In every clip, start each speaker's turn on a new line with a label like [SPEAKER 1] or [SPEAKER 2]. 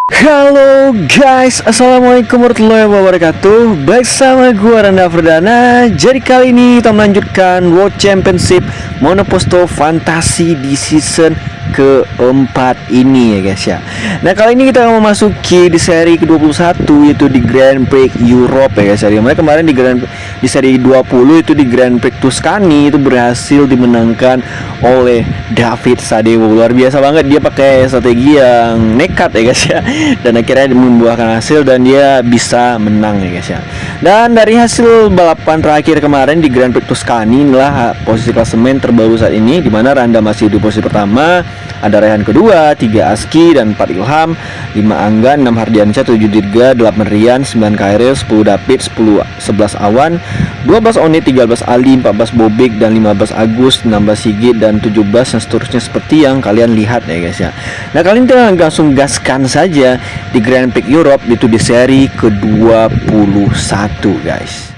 [SPEAKER 1] Halo guys, assalamualaikum warahmatullahi wabarakatuh. Baik, sama gua Randa Perdana. Jadi kali ini kita melanjutkan World Championship Monoposto Fantasi di season keempat ini ya guys ya. Nah kali ini kita akan memasuki di seri ke-21, yaitu di Grand Prix Europe ya guys ya. Dimana kemarin di seri 20 itu di Grand Prix Tuscany itu berhasil dimenangkan oleh David Sadewo. Luar biasa banget, dia pakai strategi yang nekat ya guys ya, dan akhirnya membuahkan hasil dan dia bisa menang ya guys ya. Dan dari hasil balapan terakhir kemarin di Grand Prix Tuscany, inilah posisi klasemen terbaru saat ini, di mana Randa masih di posisi pertama, ada Rehan kedua, 3 Aski dan 4 Ilham, 5 Angga, 6 Hardiansyah, 7 Dirga, 8 Rian, 9 Kairil, 10 David, 11 Awan, 12 Onit, 13 Ali, 14 Bobik, dan 15 Agus, 16 Sigit, dan 17, dan seterusnya seperti yang kalian lihat ya guys ya. Nah kalian kita langsung gaskan saja di Grand Prix Europe, itu di seri ke-21 guys.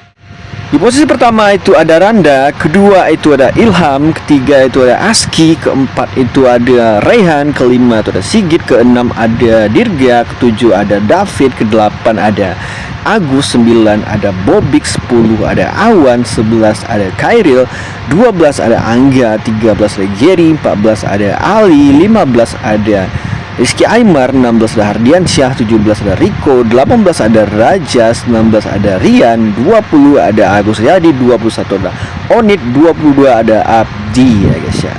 [SPEAKER 1] Di posisi pertama itu ada Randa, kedua itu ada Ilham, ketiga itu ada Aski, keempat itu ada Rehan, kelima itu ada Sigit, keenam ada Dirga, ketujuh ada David, kedelapan ada Agus, 9 ada Bobik, 10 ada Awan, 11 ada Kairil, 12 ada Angga, 13 ada Jerry, 14 ada Ali, 15 ada Rizky Aymar, 16 ada Hardiansyah, 17 ada Riko, 18 ada Raja, 19 ada Rian, 20 ada Agus Yadi, 21 ada Onit, 22 ada Abdi ya guys ya.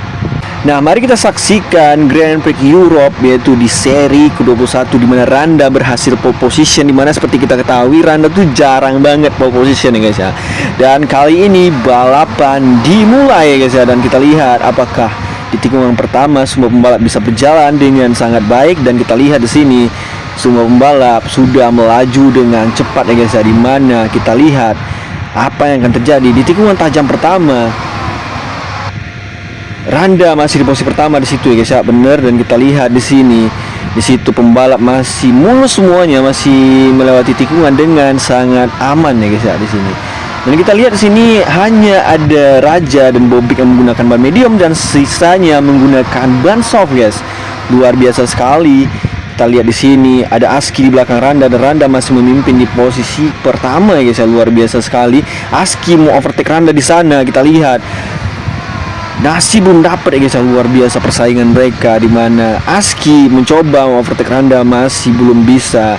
[SPEAKER 1] Nah mari kita saksikan Grand Prix Europe, yaitu di seri ke-21, di mana Randa berhasil pole position, di mana seperti kita ketahui Randa tuh jarang banget pole position ya guys ya. Dan kali ini balapan dimulai ya guys ya, dan kita lihat apakah di tikungan pertama semua pembalap bisa berjalan dengan sangat baik, dan kita lihat di sini semua pembalap sudah melaju dengan cepat ya guys ya, di mana kita lihat apa yang akan terjadi di tikungan tajam pertama. Randa masih di posisi pertama di situ ya guys ya, bener, dan kita lihat di sini, di situ pembalap masih mulus semuanya, masih melewati tikungan dengan sangat aman ya guys ya di sini. Dan kita lihat di sini hanya ada Raja dan Bobik yang menggunakan ban medium dan sisanya menggunakan ban soft guys. Luar biasa sekali. Kita lihat di sini ada Aski di belakang Randa, dan Randa masih memimpin di posisi pertama ya guys ya. Luar biasa sekali. Aski mau overtake Randa di sana, kita lihat. Nasi belum dapat ya guys ya. Luar biasa persaingan mereka, di mana Aski mencoba mau overtake Randa, masih belum bisa.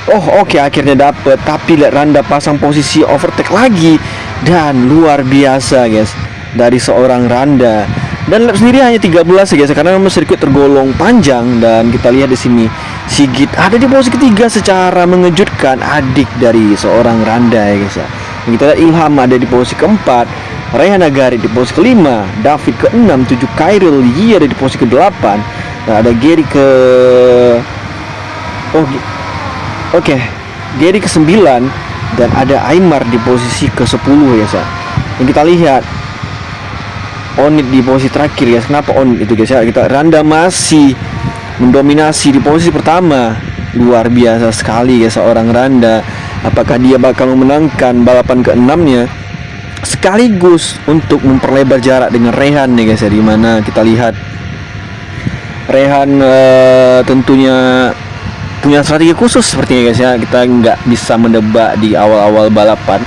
[SPEAKER 1] Oh oke, akhirnya dapet, tapi lihat Randa pasang posisi overtake lagi, dan luar biasa guys dari seorang Randa. Dan lap sendiri hanya 13 ya guys, karena memang sirkuit tergolong panjang. Dan kita lihat di sini Sigit ada di posisi ketiga secara mengejutkan, adik dari seorang Randa ya guys ya. Dan kita lihat Ilham ada di posisi keempat, Rehan Nagari di posisi kelima, David ke-6, 7 Kairil, Yi ada di posisi ke-8, dan ada Gary Gary ke-9, dan ada Aymar di posisi ke-10 ya guys ya. Dan kita lihat Onit di posisi terakhir guys. Kenapa Onit itu guys ya? Randa masih mendominasi di posisi pertama. Luar biasa sekali guys seorang Randa. Apakah dia bakal memenangkan balapan ke-6-nya sekaligus untuk memperlebar jarak dengan Rehan ya guys ya, dimana kita lihat Rehan tentunya punya strategi khusus sepertinya guys ya. Kita nggak bisa mendebak di awal-awal balapan.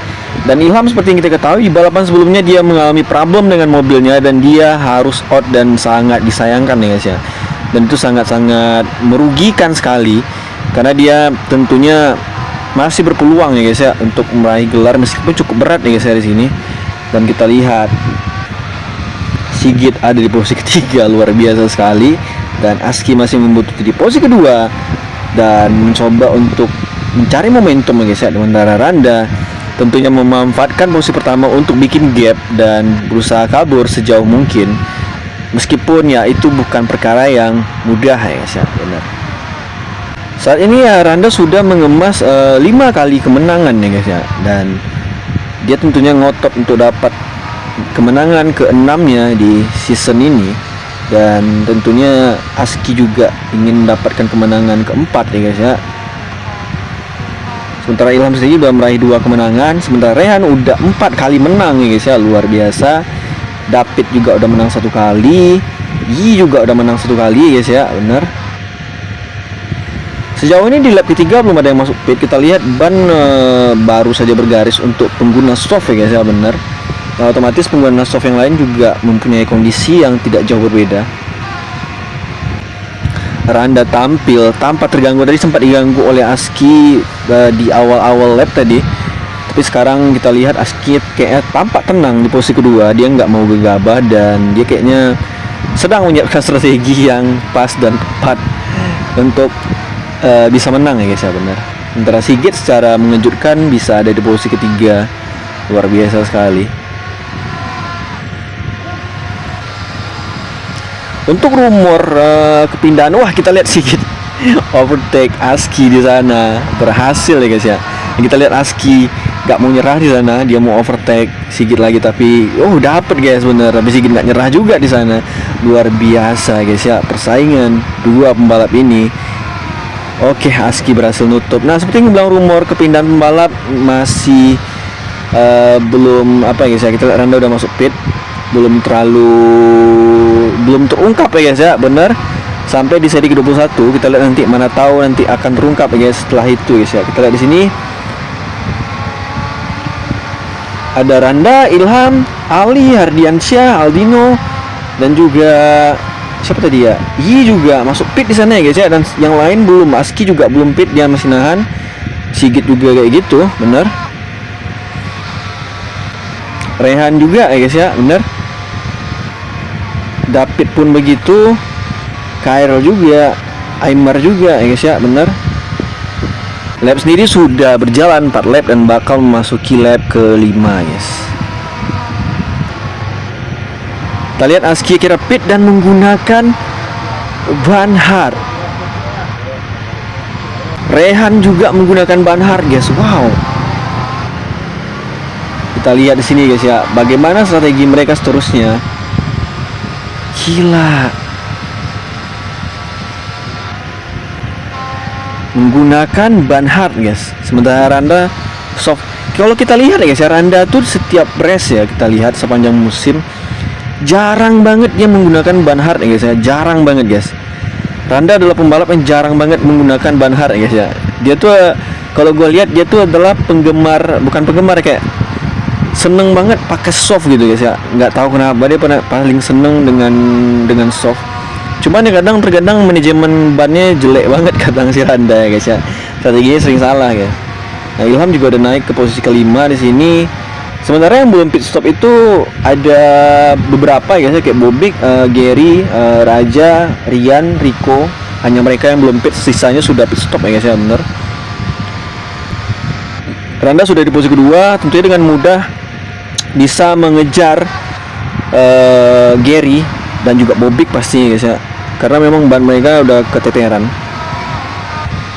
[SPEAKER 1] Dan Ilham seperti yang kita ketahui, di balapan sebelumnya dia mengalami problem dengan mobilnya dan dia harus out, dan sangat disayangkan ya guys ya. Dan itu sangat-sangat merugikan sekali, karena dia tentunya masih berpeluang ya guys ya untuk meraih gelar, meskipun cukup berat ya guys ya di sini. Dan kita lihat Sigit ada di posisi ketiga, luar biasa sekali, dan Aski masih membutuhkan di posisi kedua dan mencoba untuk mencari momentum ya guys ya. Sementara Randa tentunya memanfaatkan posisi pertama untuk bikin gap dan berusaha kabur sejauh mungkin, meskipun ya itu bukan perkara yang mudah ya guys ya, benar. Saat ini ya Randa sudah mengemas 5 kali kemenangan ya guys ya, dan dia tentunya ngotot untuk dapat kemenangan ke-6-nya di season ini. Dan tentunya Aski juga ingin mendapatkan kemenangan ke-4 ya guys ya. Sementara Ilham sendiri sudah meraih 2 kemenangan, sementara Rehan udah 4 kali menang ya guys ya, luar biasa. David juga udah menang 1 kali, Yi juga udah menang 1 kali ya guys ya, bener. Sejauh ini di lap ketiga belum ada yang masuk pit. Kita lihat ban baru saja bergaris untuk pengguna soft ya guys ya, benar. Nah, otomatis pengguna soft yang lain juga mempunyai kondisi yang tidak jauh berbeda. Randa tampil tanpa terganggu, tadi sempat diganggu oleh Aski di awal-awal lap tadi. Tapi sekarang kita lihat Aski kayaknya tampak tenang di posisi kedua. Dia nggak mau gegabah dan dia kayaknya sedang menyiapkan strategi yang pas dan tepat untuk bisa menang ya guys ya, benar. Sementara Sigit secara mengejutkan bisa ada di posisi ketiga, luar biasa sekali. Untuk rumor kepindahan, wah kita lihat Sigit overtake Aski di sana, berhasil ya guys ya. Kita lihat Aski gak mau nyerah di sana, dia mau overtake Sigit lagi, tapi dapet guys, bener. Tapi Sigit gak nyerah juga di sana, luar biasa guys ya persaingan dua pembalap ini. Oke, Aski berhasil nutup. Nah, seperti yang bilang rumor kepindahan pembalap masih belum apa ya guys ya. Kita lihat Randa udah masuk pit, belum terungkap ya guys ya, bener. Sampai di seri ke-21 kita lihat nanti, mana tahu nanti akan terungkap ya guys setelah itu guys ya. Kita lihat di sini ada Randa, Ilham, Ali, Hardiansyah, Aldino, dan juga siapa tadi ya? Yi juga masuk pit di sana ya guys ya, dan yang lain belum. Aski juga belum pit, dia masih nahan. Sigit juga kayak gitu, bener. Rehan juga ya guys ya, bener. David pun begitu. Khairul juga, Aymar juga ya guys ya, bener. Lap sendiri sudah berjalan 4 lap dan bakal memasuki lap ke-5 guys. Kita lihat Aski kira pit dan menggunakan ban hard. Rehan juga menggunakan ban hard guys. Wow. Kita lihat di sini guys ya, bagaimana strategi mereka seterusnya. Gila. Menggunakan ban hard guys, sementara Randa soft. Kalau kita lihat ya guys ya, Randa tuh setiap race ya, kita lihat sepanjang musim jarang banget dia menggunakan ban hard ya guys ya, jarang banget guys. Randa adalah pembalap yang jarang banget menggunakan ban hard ya guys ya. Dia tuh kalau gue lihat dia tuh adalah bukan penggemar, kayak seneng banget pakai soft gitu guys ya. Nggak tahu kenapa dia paling seneng dengan soft. Cuman ya terkadang manajemen bannya jelek banget kadang si Randa ya guys ya. Strateginya sering salah guys. Nah, Ilham juga udah naik ke posisi ke-5 di sini. Sementara yang belum pit stop itu ada beberapa ya guys ya, kayak Bobik, Gary, Raja, Rian, Rico. Hanya mereka yang belum pit, sisanya sudah pit stop ya guys ya, bener. Randa sudah di posisi kedua, tentunya dengan mudah bisa mengejar Gary dan juga Bobik pastinya guys ya, karena memang ban mereka udah keteteran.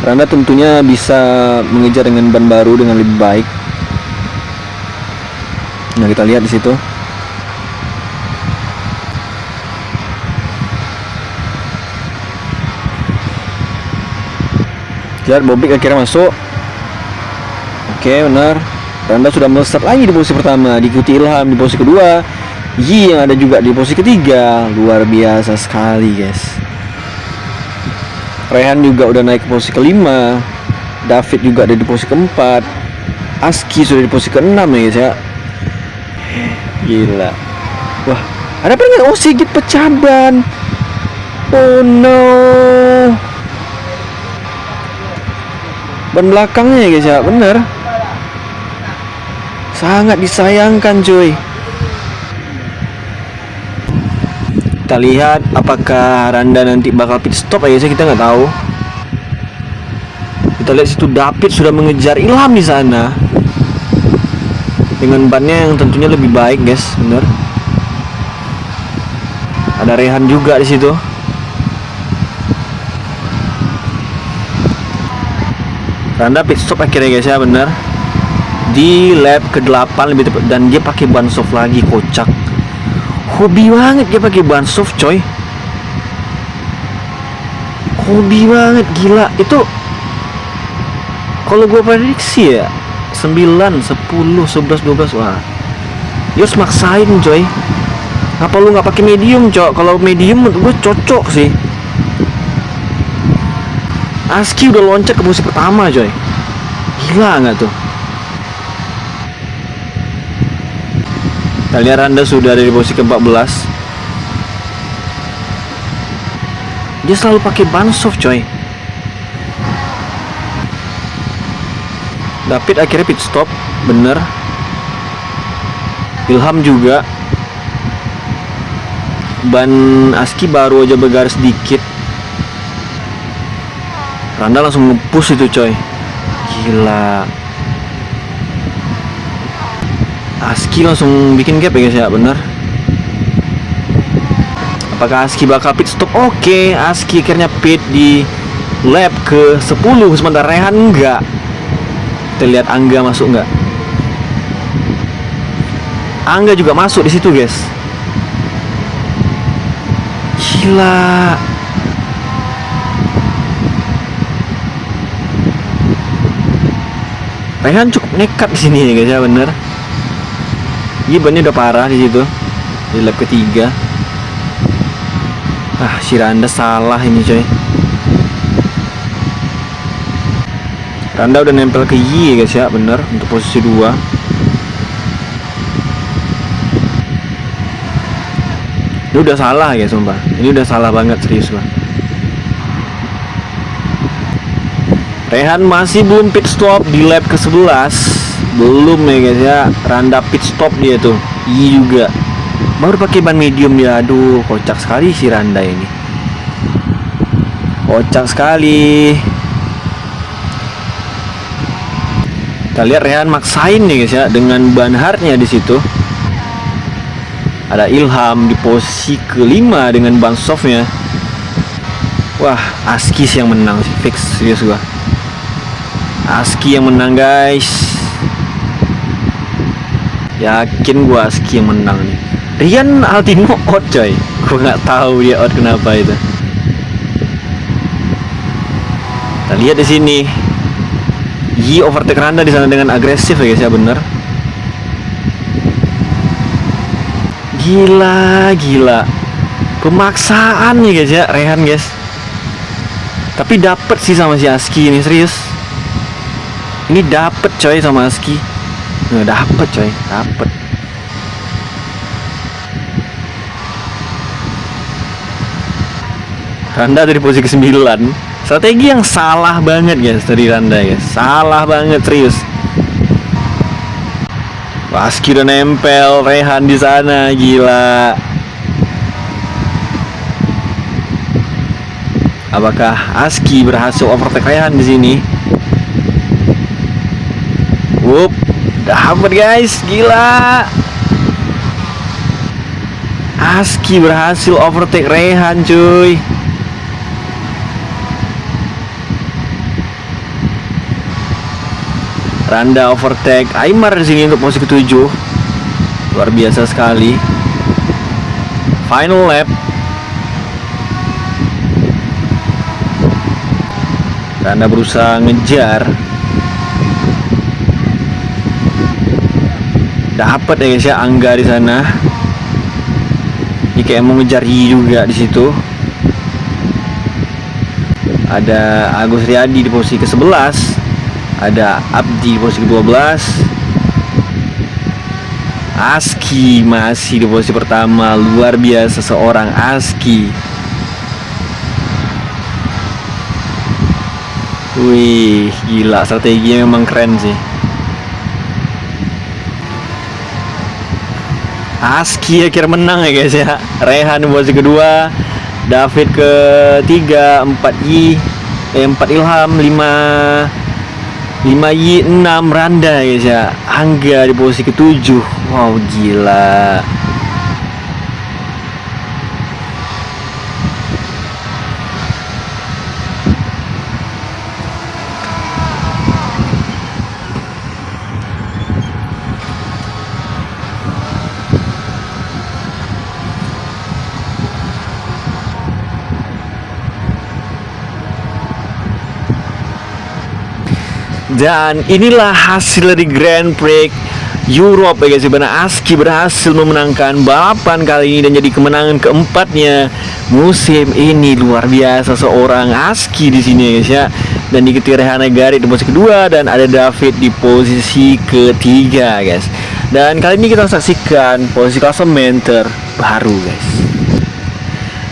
[SPEAKER 1] Randa tentunya bisa mengejar dengan ban baru dengan lebih baik. Nah, kita lihat di situ. Lihat Bobik akhirnya masuk. Oke, benar. Randa sudah melesat lagi di posisi pertama, diikuti Ilham di posisi kedua. Yi yang ada juga di posisi ketiga, luar biasa sekali guys. Rehan juga udah naik ke posisi ke-5. David juga ada di posisi ke-4. Aski sudah di posisi ke-6 ya guys ya. Gila. Wah, ada peringatan. Oh, Sigit pecah ban. Oh no. Ban belakangnya ya guys ya, bener. Sangat disayangkan cuy. Kita lihat apakah Randa nanti bakal pit stop aja sih, kita nggak tahu. Kita lihat situ David sudah mengejar Ilham di sana dengan bannya yang tentunya lebih baik guys, bener. Ada Rehan juga di situ. Randa pit stop akhirnya guys ya, bener. Di lap ke-8 lebih tepat, dan dia pakai ban soft lagi, kocak. Hobi banget dia pakai ban soft coy. Hobi banget, gila. Itu kalau gue prediksi ya 9, 10, 11, 12. Wah, dia harus maksain coy. Apa lu nggak pakai medium cok? Kalau medium menurut gue cocok sih. Aski udah loncat ke posisi pertama coy. Gila nggak tuh? Kita lihat Randa sudah ada di posisi ke-14. Dia selalu pakai ban soft coy. David akhirnya pit stop, bener. Ilham juga. Ban Aski baru aja bergaris sedikit. Randa langsung nge-push itu coy. Gila. Aski langsung bikin gap ya guys ya, bener. Apakah Aski bakal pit stop? Oke, Aski akhirnya pit di lap ke 10. Sementara Rehan enggak. Kita lihat Angga masuk enggak. Angga juga masuk di situ guys. Gila. Rehan cukup nekat di sini ya guys ya, bener. Bannya udah parah di situ di lap ketiga. Si Randa salah ini coy. Randa udah nempel ke Y ya guys ya, bener, untuk posisi 2. Ini udah salah ya sumpah. Ini udah salah banget, serius lah. Rehan masih belum pit stop di lap ke-11. Belum ya guys ya. Randa pit stop dia tuh. Y juga. Baru pakai ban medium dia. Aduh, kocak sekali si Randa ini. Kocak sekali. Kita lihat Rehan maksain nih guys ya dengan ban hardnya di situ. Ada Ilham di posisi ke-5 dengan ban softnya. Wah, Aski sih yang menang sih, fix, serius gua. Aski yang menang guys. Yakin gua Aski yang menang nih. Rian Altino out coy. Gua nggak tahu dia out kenapa itu. Kita lihat di sini. Yi overtake Randa di sana dengan agresif ya guys ya, bener. Gila. Pemaksaan nih guys ya, Rehan guys. Tapi dapet sih sama si Aski ini, serius. Ini dapet coy sama Aski. Dapet coy, dapet. Randa dari posisi ke-9. Strategi yang salah banget guys dari Randa guys. Salah banget, serius. Aski udah nempel Rehan di sana, gila. Apakah Aski berhasil overtake Rehan di sini? Dapat guys, gila. Aski berhasil overtake Rehan cuy. Randa overtake Aimar di sini untuk posisi ke-7. Luar biasa sekali. Final lap. Randa berusaha ngejar. Dapat ya guys ya Angga di sana. Ini kayak mau ngejar Y juga di situ. Ada Agus Riyadi di posisi ke-11. Ada Abdi di posisi ke-12. Aski masih di posisi pertama. Luar biasa seorang Aski. Wih, gila, strateginya memang keren sih. Aski akhirnya menang ya guys ya. Rehan di posisi kedua, David ke-3, 4 Ilham, 5Y, 6 Randa guys ya. Angga di posisi ke-7. Wow, gila. Dan inilah hasil dari Grand Prix Europe ya guys, di mana ASKI berhasil memenangkan balapan kali ini dan jadi kemenangan keempatnya musim ini. Luar biasa seorang ASKI di sini ya guys ya. Dan diikuti Rehane Garit di posisi kedua dan ada David di posisi ketiga guys. Dan kali ini kita saksikan posisi klasemen terbaru guys.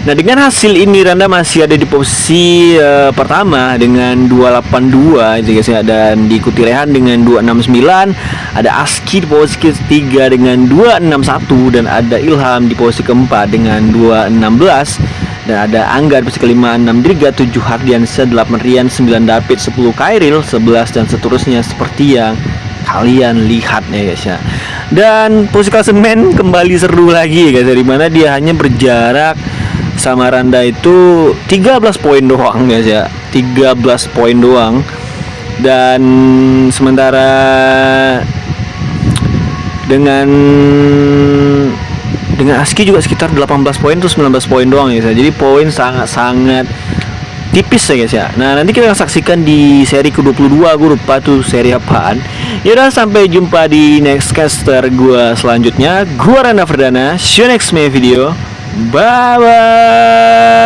[SPEAKER 1] Nah, dengan hasil ini Randa masih ada di posisi pertama dengan 282 itu guys ya, dan diikuti Rehan dengan 269, ada ASKI di posisi ketiga dengan 261 dan ada Ilham di posisi keempat dengan 216 dan ada Angga di posisi kelima 6 Dirga, 7 Hardiansyah, 8 Rian, 9 David, 10 Kairil, 11 dan seterusnya seperti yang kalian lihat ya guys ya. Dan posisi klasemen kembali seru lagi ya guys, di mana dia hanya berjarak sama Randa itu 13 poin doang guys ya, 13 poin doang. Dan sementara dengan ASKI juga sekitar 18 poin terus 19 poin doang ya. Jadi poin sangat-sangat tipis ya guys ya. Nah, nanti kita akan saksikan di seri ke-22, gue lupa tuh seri apaan. Yaudah, sampai jumpa di next caster gue selanjutnya. Gue Randa Ferdana, see you next video. Bye bye.